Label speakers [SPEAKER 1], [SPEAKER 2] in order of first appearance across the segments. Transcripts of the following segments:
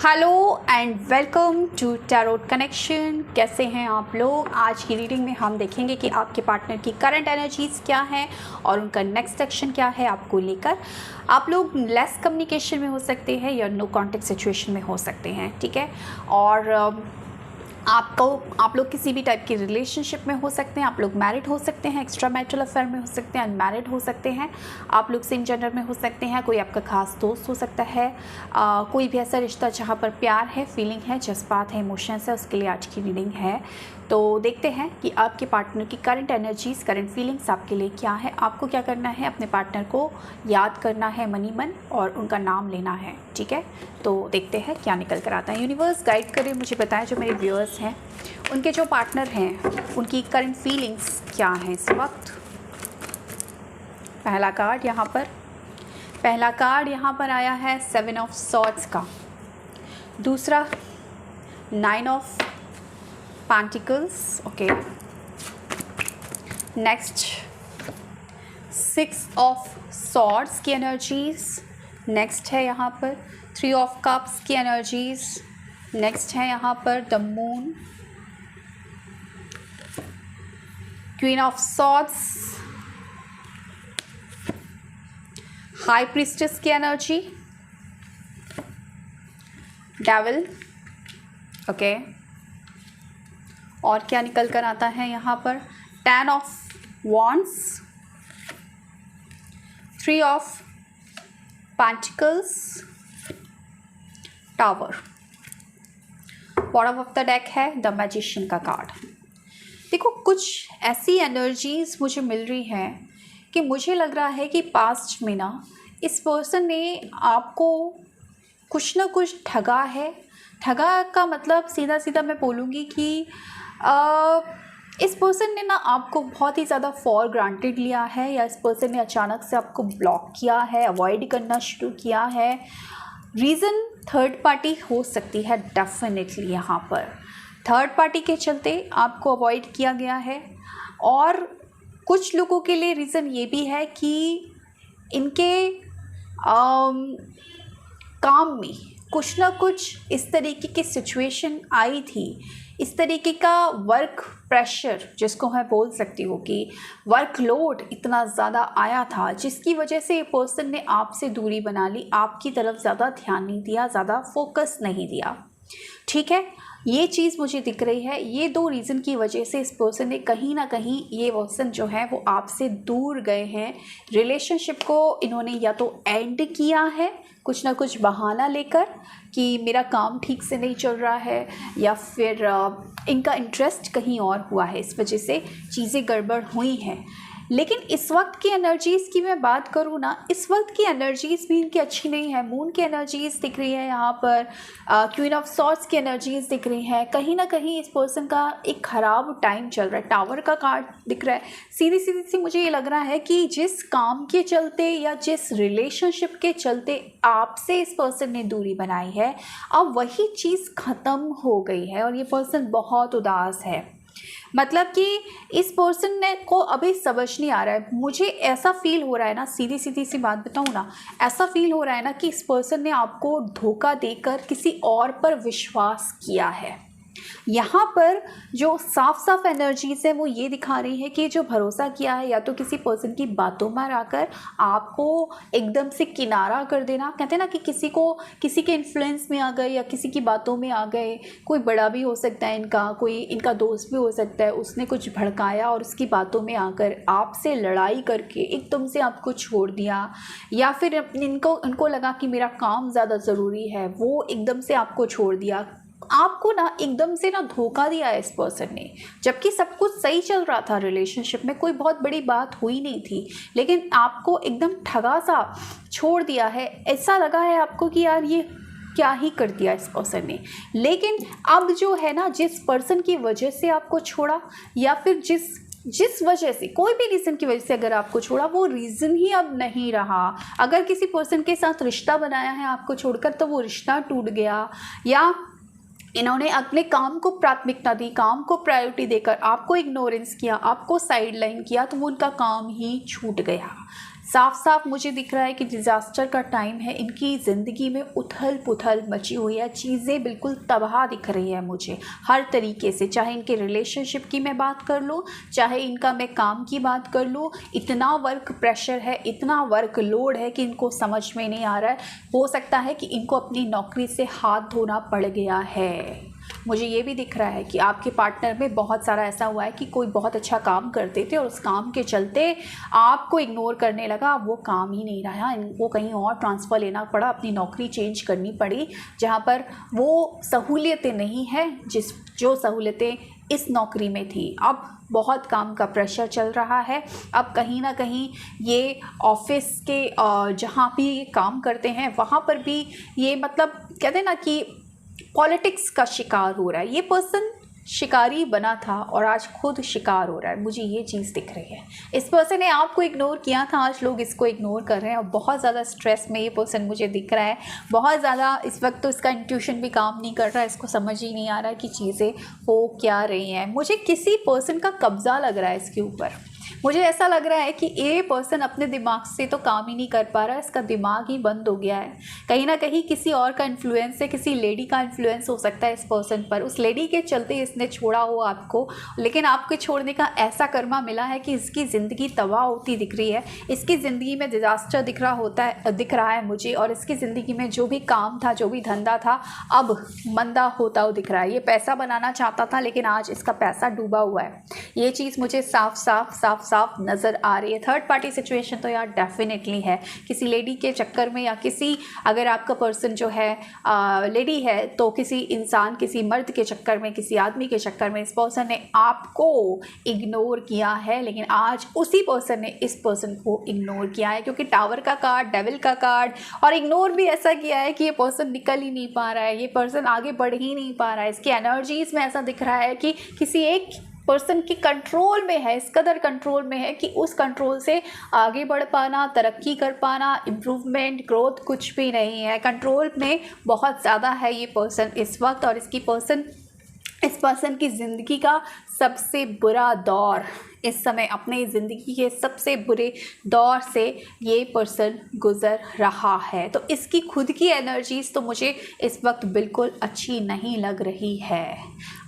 [SPEAKER 1] Hello and welcome to tarot connection. कैसे हैं आप लोग? आज की रीडिंग में हम देखेंगे कि आपके पार्टनर की करंट एनर्जीज़ क्या हैं और उनका नेक्स्ट एक्शन क्या है आपको लेकर। आप लोग लेस कम्युनिकेशन में हो सकते हैं या नो कॉन्टेक्ट सिचुएशन में हो सकते हैं, ठीक है। और आप लोग किसी भी टाइप की रिलेशनशिप में हो सकते हैं। आप लोग मैरिड हो सकते हैं, एक्स्ट्रा मैरिटल अफेयर में हो सकते हैं, अनमैरिड हो सकते हैं। आप लोग सेम जेंडर में हो सकते हैं। कोई आपका खास दोस्त हो सकता है। कोई भी ऐसा रिश्ता जहाँ पर प्यार है, फीलिंग है, जज्बात है, इमोशंस है, उसके लिए आज की रीडिंग है। तो देखते हैं कि आपके पार्टनर की करंट एनर्जीज़, करंट फीलिंग्स आपके लिए क्या है। आपको क्या करना है? अपने पार्टनर को याद करना है मनी मन और उनका नाम लेना है, ठीक है। तो देखते हैं क्या निकल कर आता है। यूनिवर्स गाइड करे, मुझे बताएं जो मेरे व्यूअर्स हैं उनके जो पार्टनर हैं उनकी करंट फीलिंग्स क्या हैं इस वक्त। पहला कार्ड यहाँ पर आया है 7 ऑफ सॉर्ड्स का। दूसरा 9 of pentacles, okay. Next 6 of swords की एनर्जीज। नेक्स्ट है यहाँ पर 3 ऑफ कप्स की एनर्जीज। नेक्स्ट है यहाँ पर the moon, queen of swords, high priestess की एनर्जी, डेविल, ओके। और क्या निकल कर आता है यहाँ पर? 10 of wands, 3 of pentacles, tower. Bottom of the deck है द मैजिशियन का कार्ड। देखो, कुछ ऐसी एनर्जीज मुझे मिल रही हैं कि मुझे लग रहा है कि पास्ट में ना इस पर्सन ने आपको कुछ ना कुछ ठगा है। ठगा का मतलब सीधा सीधा मैं बोलूँगी कि इस पर्सन ने ना आपको बहुत ही ज़्यादा फॉर ग्रांटेड लिया है, या इस पर्सन ने अचानक से आपको ब्लॉक किया है, अवॉइड करना शुरू किया है। रीज़न थर्ड पार्टी हो सकती है डेफिनेटली। यहाँ पर थर्ड पार्टी के चलते आपको अवॉइड किया गया है। और कुछ लोगों के लिए रीज़न ये भी है कि इनके काम में कुछ ना कुछ इस तरीके की सिचुएशन आई थी, इस तरीके का वर्क प्रेशर जिसको मैं बोल सकती हूँ कि वर्कलोड इतना ज़्यादा आया था, जिसकी वजह से ये पर्सन ने आपसे दूरी बना ली, आपकी तरफ ज़्यादा ध्यान नहीं दिया, ज़्यादा फोकस नहीं दिया, ठीक है। ये चीज़ मुझे दिख रही है। ये दो रीज़न की वजह से इस पर्सन ने कहीं ना कहीं, ये पर्सन जो है वो आपसे दूर गए हैं। रिलेशनशिप को इन्होंने या तो एंड किया है कुछ ना कुछ बहाना लेकर कि मेरा काम ठीक से नहीं चल रहा है, या फिर इनका इंटरेस्ट कहीं और हुआ है, इस वजह से चीज़ें गड़बड़ हुई हैं। लेकिन इस वक्त की एनर्जीज़ की मैं बात करूँ ना, इस वक्त की एनर्जीज़ भी इनकी अच्छी नहीं है। मून की एनर्जीज़ दिख रही है यहाँ पर, क्वीन ऑफ सॉर्ड्स की एनर्जीज़ दिख रही हैं। कहीं ना कहीं इस पर्सन का एक ख़राब टाइम चल रहा है। टावर का कार्ड दिख रहा है। सीधी सी मुझे ये लग रहा है कि जिस काम के चलते या जिस रिलेशनशिप के चलते आपसे इस पर्सन ने दूरी बनाई है, अब वही चीज़ ख़त्म हो गई है और ये पर्सन बहुत उदास है। मतलब कि इस पर्सन ने को अभी समझ नहीं आ रहा है। मुझे ऐसा फील हो रहा है ना, सीधी सी बात बताऊँ ना, ऐसा फील हो रहा है ना कि इस पर्सन ने आपको धोखा देकर किसी और पर विश्वास किया है। यहाँ पर जो साफ एनर्जीज है वो ये दिखा रही है कि जो भरोसा किया है, या तो किसी पर्सन की बातों में आकर आपको एकदम से किनारा कर देना। कहते हैं ना कि किसी के इन्फ्लुएंस में आ गए या किसी की बातों में आ गए। कोई बड़ा भी हो सकता है इनका, कोई इनका दोस्त भी हो सकता है, उसने कुछ भड़काया और उसकी बातों में आकर आपसे लड़ाई करके एकदम से आपको छोड़ दिया। या फिर इनको लगा कि मेरा काम ज़्यादा ज़रूरी है, वो एकदम से आपको छोड़ दिया। आपको ना एकदम से ना धोखा दिया है इस पर्सन ने, जबकि सब कुछ सही चल रहा था रिलेशनशिप में, कोई बहुत बड़ी बात हुई नहीं थी, लेकिन आपको एकदम ठगा सा छोड़ दिया है। ऐसा लगा है आपको कि यार ये क्या ही कर दिया इस पर्सन ने। लेकिन अब जो है ना, जिस पर्सन की वजह से आपको छोड़ा, या फिर जिस वजह से, कोई भी रीज़न की वजह से अगर आपको छोड़ा, वो रीज़न ही अब नहीं रहा। अगर किसी पर्सन के साथ रिश्ता बनाया है आपको छोड़कर, तो वो रिश्ता टूट गया, या इन्होंने अपने काम को प्राथमिकता दी, काम को प्रायोरिटी देकर आपको इग्नोरेंस किया, आपको साइड लाइन किया, तो वो उनका काम ही छूट गया। साफ साफ मुझे दिख रहा है कि डिज़ास्टर का टाइम है। इनकी ज़िंदगी में उथल पुथल मची हुई है, चीज़ें बिल्कुल तबाह दिख रही है मुझे हर तरीके से। चाहे इनके रिलेशनशिप की मैं बात कर लूँ, चाहे इनका मैं काम की बात कर लूँ, इतना वर्क प्रेशर है, इतना वर्क लोड है कि इनको समझ में नहीं आ रहा है। हो सकता है कि इनको अपनी नौकरी से हाथ धोना पड़ गया है। मुझे ये भी दिख रहा है कि आपके पार्टनर में बहुत सारा ऐसा हुआ है कि कोई बहुत अच्छा काम करते थे और उस काम के चलते आपको इग्नोर करने लगा, वो काम ही नहीं रहा, इनको कहीं और ट्रांसफ़र लेना पड़ा, अपनी नौकरी चेंज करनी पड़ी, जहाँ पर वो सहूलियतें नहीं हैं जो सहूलियतें इस नौकरी में थी। अब बहुत काम का प्रेशर चल रहा है। अब कहीं ना कहीं ये ऑफिस के जहाँ भी ये काम करते हैं वहाँ पर भी ये मतलब कहते हैं ना कि पॉलिटिक्स का शिकार हो रहा है। ये पर्सन शिकारी बना था और आज खुद शिकार हो रहा है, मुझे ये चीज़ दिख रही है। इस पर्सन ने आपको इग्नोर किया था, आज लोग इसको इग्नोर कर रहे हैं और बहुत ज़्यादा स्ट्रेस में ये पर्सन मुझे दिख रहा है। बहुत ज़्यादा इस वक्त तो इसका इंट्यूशन भी काम नहीं कर रहा है, इसको समझ ही नहीं आ रहा है कि चीज़ें हो क्या रही हैं। मुझे किसी पर्सन का कब्ज़ा लग रहा है इसके ऊपर। मुझे ऐसा लग रहा है कि ये पर्सन अपने दिमाग से तो काम ही नहीं कर पा रहा है, इसका दिमाग ही बंद हो गया है। कहीं ना कहीं किसी और का इन्फ्लुएंस है, किसी लेडी का इन्फ्लुएंस हो सकता है इस पर्सन पर। उस लेडी के चलते इसने छोड़ा हो आपको, लेकिन आपके छोड़ने का ऐसा कर्मा मिला है कि इसकी ज़िंदगी तबाह होती दिख रही है। इसकी ज़िंदगी में डिज़ास्टर दिख रहा है मुझे, और इसकी ज़िंदगी में जो भी काम था, जो भी धंधा था, अब मंदा होता हुआ दिख रहा है। ये पैसा बनाना चाहता था लेकिन आज इसका पैसा डूबा हुआ है। ये चीज़ मुझे साफ साफ नज़र आ रही है। थर्ड पार्टी सिचुएशन तो यार डेफिनेटली है, किसी लेडी के चक्कर में, या किसी, अगर आपका पर्सन जो है लेडी है तो किसी इंसान, किसी मर्द के चक्कर में, किसी आदमी के चक्कर में इस पर्सन ने आपको इग्नोर किया है। लेकिन आज उसी पर्सन ने इस पर्सन को इग्नोर किया है, क्योंकि टावर का कार्ड, डेविल का कार्ड, और इग्नोर भी ऐसा किया है कि ये पर्सन निकल ही नहीं पा रहा है, ये पर्सन आगे बढ़ ही नहीं पा रहा है। इसकी एनर्जीज़ में ऐसा दिख रहा है कि किसी एक पर्सन की कंट्रोल में है, इस कदर कंट्रोल में है कि उस कंट्रोल से आगे बढ़ पाना, तरक्की कर पाना, इम्प्रूवमेंट, ग्रोथ कुछ भी नहीं है। कंट्रोल में बहुत ज़्यादा है ये पर्सन इस वक्त, और इस पर्सन की ज़िंदगी का सबसे बुरा दौर इस समय, अपने ज़िंदगी के सबसे बुरे दौर से ये पर्सन गुज़र रहा है। तो इसकी खुद की एनर्जीज़ तो मुझे इस वक्त बिल्कुल अच्छी नहीं लग रही है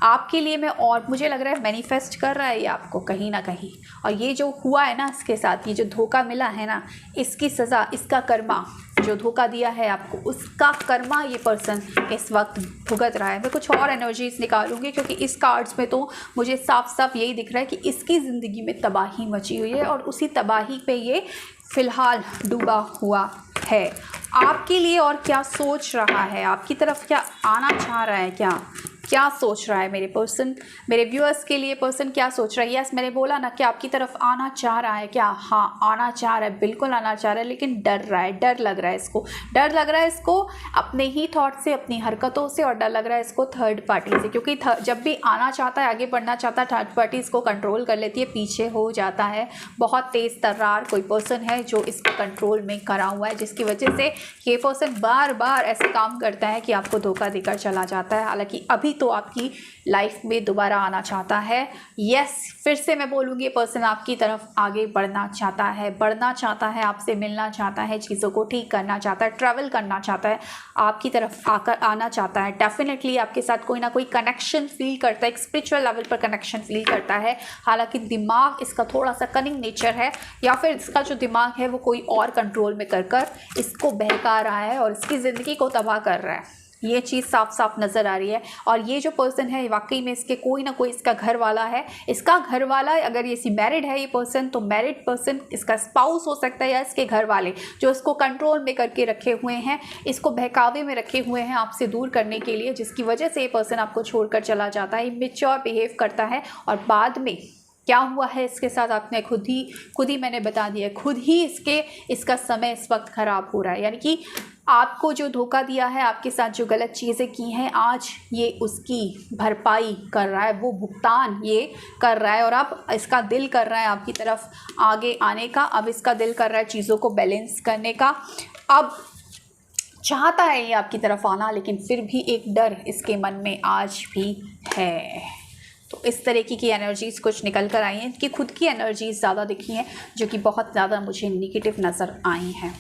[SPEAKER 1] आपके लिए। और मुझे लग रहा है मैनिफेस्ट कर रहा है ये आपको कहीं ना कहीं, और ये जो हुआ है ना इसके साथ, ये जो धोखा मिला है ना, इसकी सज़ा, इसका कर्मा, जो धोखा दिया है आपको, उसका कर्मा ये पर्सन इस वक्त भुगत रहा है। मैं कुछ और एनर्जीज निकालूंगी, क्योंकि इस कार्ड्स में तो मुझे साफ साफ यही दिख रहा है कि इसकी ज़िंदगी में तबाही मची हुई है और उसी तबाही पे ये फ़िलहाल डूबा हुआ है। आपके लिए और क्या सोच रहा है, आपकी तरफ क्या आना चाह रहा है, क्या सोच रहा है मेरे पर्सन, मेरे व्यूअर्स के लिए पर्सन क्या सोच रहा है। यस, मैंने बोला ना कि आपकी तरफ आना चाह रहा है। क्या? हाँ, आना चाह रहा है, बिल्कुल आना चाह रहा है, लेकिन डर रहा है, डर लग रहा है इसको अपने ही थॉट से, अपनी हरकतों से, और डर लग रहा है इसको थर्ड पार्टी से, क्योंकि जब भी आना चाहता है, आगे बढ़ना चाहता है, थर्ड पार्टी इसको कंट्रोल कर लेती है, पीछे हो जाता है। बहुत तेज़ तर्रार कोई पर्सन है जो इसको कंट्रोल में करा हुआ है, जिसकी वजह से ये पर्सन बार बार ऐसे काम करता है कि आपको धोखा देकर चला जाता है। हालांकि अभी तो आपकी लाइफ में दोबारा आना चाहता है। यस, फिर से मैं बोलूँगी, ये पर्सन आपकी तरफ आगे बढ़ना चाहता है, आपसे मिलना चाहता है, चीज़ों को ठीक करना चाहता है, ट्रैवल करना चाहता है, आपकी तरफ आना चाहता है। डेफिनेटली आपके साथ कोई ना कोई कनेक्शन फील करता है, एक स्पिरिचुअल लेवल पर कनेक्शन फील करता है। हालांकि दिमाग इसका थोड़ा सा कनिंग नेचर है, या फिर इसका जो दिमाग है वो कोई और कंट्रोल में कर इसको बहका रहा है और इसकी ज़िंदगी को तबाह कर रहा है। ये चीज़ साफ साफ नज़र आ रही है। और ये जो पर्सन है वाकई में इसके कोई ना कोई इसका घर वाला है। इसका घर वाला, अगर ये मैरिड है ये पर्सन, तो मैरिड पर्सन इसका स्पाउस हो सकता है, या इसके घर वाले जो इसको कंट्रोल में करके रखे हुए हैं, इसको बहकावे में रखे हुए हैं आपसे दूर करने के लिए, जिसकी वजह से ये पर्सन आपको छोड़कर चला जाता है, इमेच्योर बिहेव करता है। और बाद में क्या हुआ है इसके साथ आपने खुद ही मैंने बता दिया, खुद ही इसका समय इस वक्त ख़राब हो रहा है। यानी कि आपको जो धोखा दिया है, आपके साथ जो गलत चीज़ें की हैं, आज ये उसकी भरपाई कर रहा है, वो भुगतान ये कर रहा है। और अब इसका दिल कर रहा है आपकी तरफ आगे आने का, अब इसका दिल कर रहा है चीज़ों को बैलेंस करने का। अब चाहता है ये आपकी तरफ आना, लेकिन फिर भी एक डर इसके मन में आज भी है। तो इस तरीके की एनर्जीज़ कुछ निकल कर आई हैं, कि खुद की एनर्जीज़ ज़्यादा दिखी हैं जो कि बहुत ज़्यादा मुझे नेगेटिव नज़र आई हैं।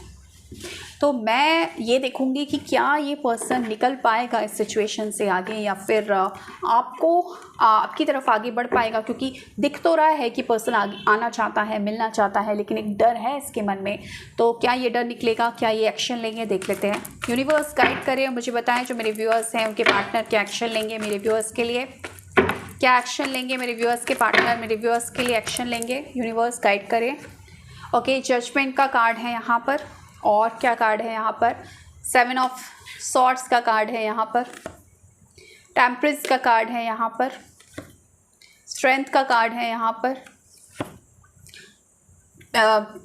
[SPEAKER 1] तो मैं ये देखूंगी कि क्या ये पर्सन निकल पाएगा इस सिचुएशन से आगे, या फिर आपकी तरफ आगे बढ़ पाएगा, क्योंकि दिख तो रहा है कि पर्सन आगे आना चाहता है, मिलना चाहता है, लेकिन एक डर है इसके मन में। तो क्या ये डर निकलेगा, क्या ये एक्शन लेंगे, देख लेते हैं। यूनिवर्स गाइड करें और मुझे बताएं जो मेरे व्यूअर्स हैं उनके पार्टनर क्या एक्शन लेंगे मेरे व्यूअर्स के लिए, क्या एक्शन लेंगे मेरे व्यूअर्स के पार्टनर मेरे व्यूअर्स के लिए एक्शन लेंगे। यूनिवर्स गाइड करें। ओके, जजमेंट का कार्ड है यहाँ पर, और क्या कार्ड है यहाँ पर, 7 ऑफ सॉर्ड्स का कार्ड है यहाँ पर, टेम्परेंस का कार्ड है यहाँ पर, स्ट्रेंथ का कार्ड है यहाँ पर,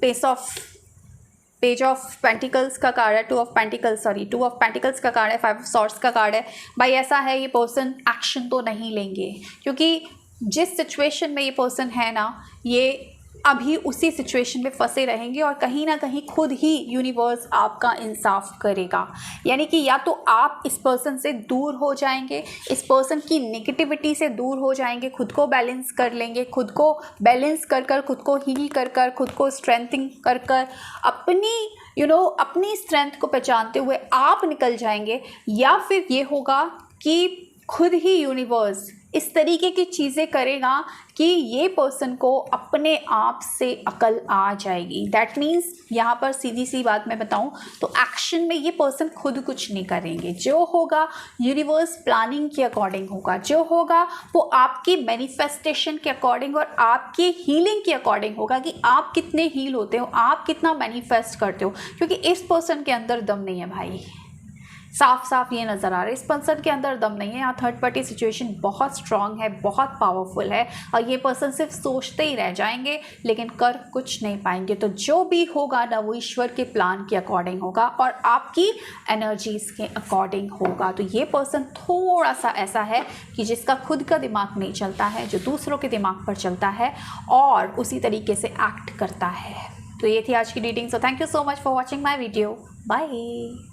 [SPEAKER 1] पेज ऑफ पेंटिकल्स का कार्ड है, 2 ऑफ पेंटिकल्स का कार्ड है, 5 ऑफ सॉर्ड्स का कार्ड है। भाई ऐसा है ये पर्सन एक्शन तो नहीं लेंगे, क्योंकि जिस सिचुएशन में ये पर्सन है ना, ये अभी उसी सिचुएशन में फंसे रहेंगे और कहीं ना कहीं खुद ही यूनिवर्स आपका इंसाफ करेगा। यानी कि या तो आप इस पर्सन से दूर हो जाएंगे, इस पर्सन की नेगेटिविटी से दूर हो जाएंगे, खुद को बैलेंस कर लेंगे, खुद को बैलेंस कर कर, खुद को हील कर कर, खुद को स्ट्रेंथिंग कर कर, अपनी स्ट्रेंथ को पहचानते हुए आप निकल जाएंगे, या फिर ये होगा कि खुद ही यूनिवर्स इस तरीके की चीज़ें करेगा कि ये पर्सन को अपने आप से अकल आ जाएगी। दैट मीन्स यहाँ पर सीधी सी बात मैं बताऊँ तो एक्शन में ये पर्सन खुद कुछ नहीं करेंगे, जो होगा यूनिवर्स प्लानिंग के अकॉर्डिंग होगा, जो होगा वो आपकी मैनिफेस्टेशन के अकॉर्डिंग और आपकी हीलिंग के अकॉर्डिंग होगा कि आप कितने हील होते हो, आप कितना मैनिफेस्ट करते हो। क्योंकि इस पर्सन के अंदर दम नहीं है भाई, साफ साफ ये नज़र आ रहा है इस पर्सन के अंदर दम नहीं है। यहाँ थर्ड पार्टी सिचुएशन बहुत स्ट्रांग है, बहुत पावरफुल है, और ये पर्सन सिर्फ सोचते ही रह जाएंगे लेकिन कर कुछ नहीं पाएंगे। तो जो भी होगा ना वो ईश्वर के प्लान के अकॉर्डिंग होगा और आपकी एनर्जीज के अकॉर्डिंग होगा। तो ये पर्सन थोड़ा सा ऐसा है कि जिसका खुद का दिमाग नहीं चलता है, जो दूसरों के दिमाग पर चलता है और उसी तरीके से एक्ट करता है। तो ये थी आज की reading. So thank you so much for watching my video. Bye.